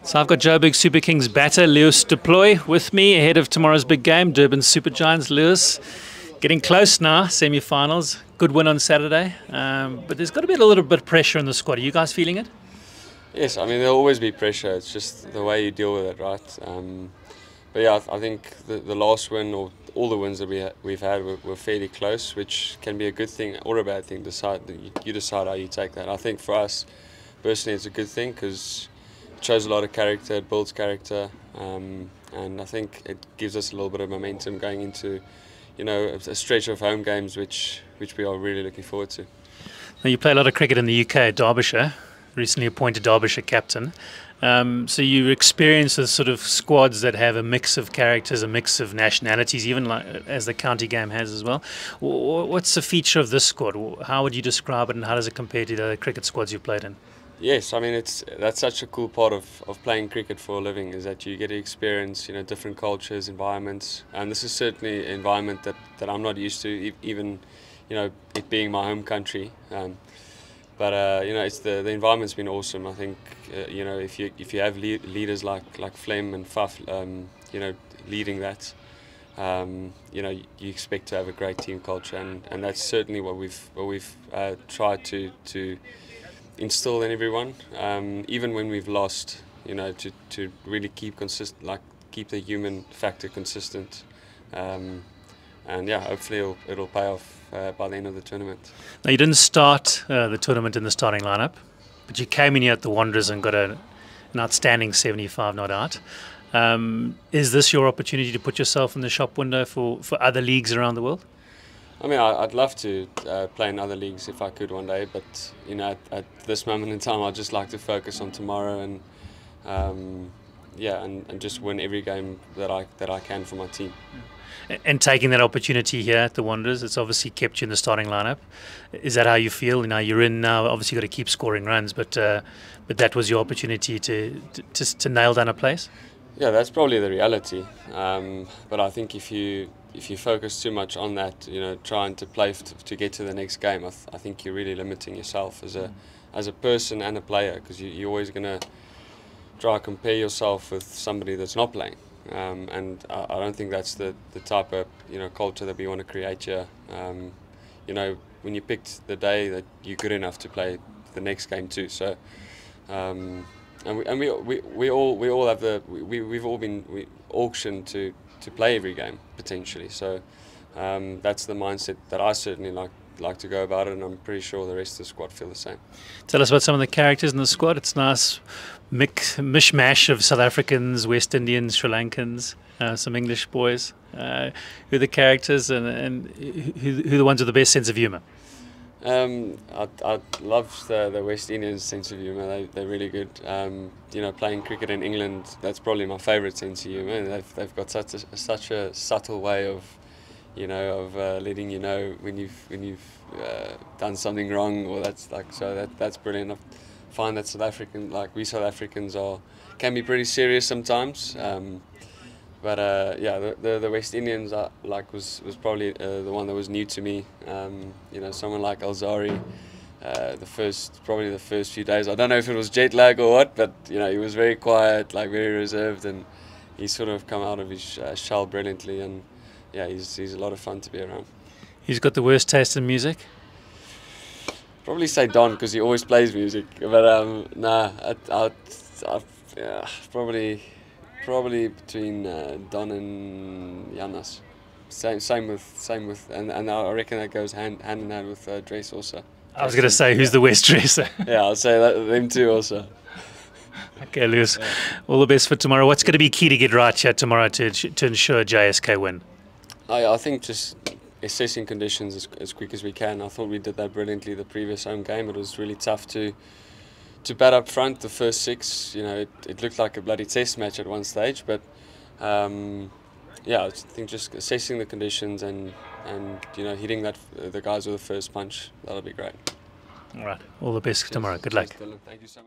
So I've got Joburg Super Kings batter Leus du Plooy with me ahead of tomorrow's big game, Durban Super Giants. Leus, getting close now, semi-finals. Good win on Saturday, but there's got to be a little bit of pressure in the squad. Are you guys feeling it? Yes, I mean there'll always be pressure. It's just the way you deal with it, right? But yeah, I think the last win or all the wins that we've had were fairly close, which can be a good thing or a bad thing. You decide how you take that. I think for us personally, it's a good thing because it shows a lot of character, it builds character, and I think it gives us a little bit of momentum going into, a stretch of home games which we are really looking forward to. Now you play a lot of cricket in the UK at Derbyshire. Recently appointed Derbyshire captain. So you experience the sort of squads that have a mix of characters, a mix of nationalities, even like, as the county game has as well. What's the feature of this squad? How would you describe it, and how does it compare to the other cricket squads you've played in? Yes, I mean that's such a cool part of playing cricket for a living, is that you get to experience different cultures, environments, and this is certainly an environment that I'm not used to, even it being my home country. But it's the environment's been awesome. I think if you have leaders like Flem and Faf, leading that, you expect to have a great team culture, and that's certainly what we've tried to instill in everyone. Even when we've lost, to really keep keep the human factor consistent. And yeah, hopefully it'll pay off by the end of the tournament. Now, you didn't start the tournament in the starting lineup, but you came in here at the Wanderers and got an outstanding 75 not out. Is this your opportunity to put yourself in the shop window for other leagues around the world? I mean, I'd love to play in other leagues if I could one day, but at this moment in time, I'd just like to focus on tomorrow and and just win every game that I can for my team. And taking that opportunity here at the Wanderers, it's obviously kept you in the starting lineup. Is that how you feel? You're in now. Obviously, you've got to keep scoring runs, but that was your opportunity to nail down a place. Yeah, that's probably the reality. But I think if you focus too much on that, trying to play to get to the next game, I think you're really limiting yourself as a person and a player, because you're always going to try to compare yourself with somebody that's not playing. And I don't think that's the type of culture that we want to create here. When you picked the day that you're good enough to play the next game too. So, we all have we've all been auctioned to play every game potentially. So that's the mindset that I certainly like to go about it, and I'm pretty sure the rest of the squad feel the same. Tell us about some of the characters in the squad. It's nice mishmash of South Africans, West Indians, Sri Lankans, some English boys. Who are the characters, and who are the ones with the best sense of humour? I love the West Indians' sense of humour. They're really good. Playing cricket in England, that's probably my favourite sense of humour. They've got such a subtle way of letting you know when you've done something wrong, or that's brilliant. I find that we South Africans can be pretty serious sometimes. But the West Indians was probably the one that was new to me. Someone like Alzari. Probably the first few days, I don't know if it was jet lag or what, but he was very quiet, very reserved, and he sort of come out of his shell brilliantly. And yeah, he's a lot of fun to be around. He's got the worst taste in music? Probably say Don, because he always plays music. But probably between Don and Janas. Same with, and I reckon that goes hand in hand with Dress also. I was going to say, who's the West dresser? Yeah, I'll say them too also. Okay, Leus, all the best for tomorrow. What's going to be key to get right here tomorrow to ensure JSK win? I think just assessing conditions as quick as we can. I thought we did that brilliantly the previous home game. It was really tough to bat up front the first six. It looked like a bloody test match at one stage, but I think just assessing the conditions and hitting the guys with the first punch, that'll be great. All right, all the best tomorrow. Good luck. Thank you so much.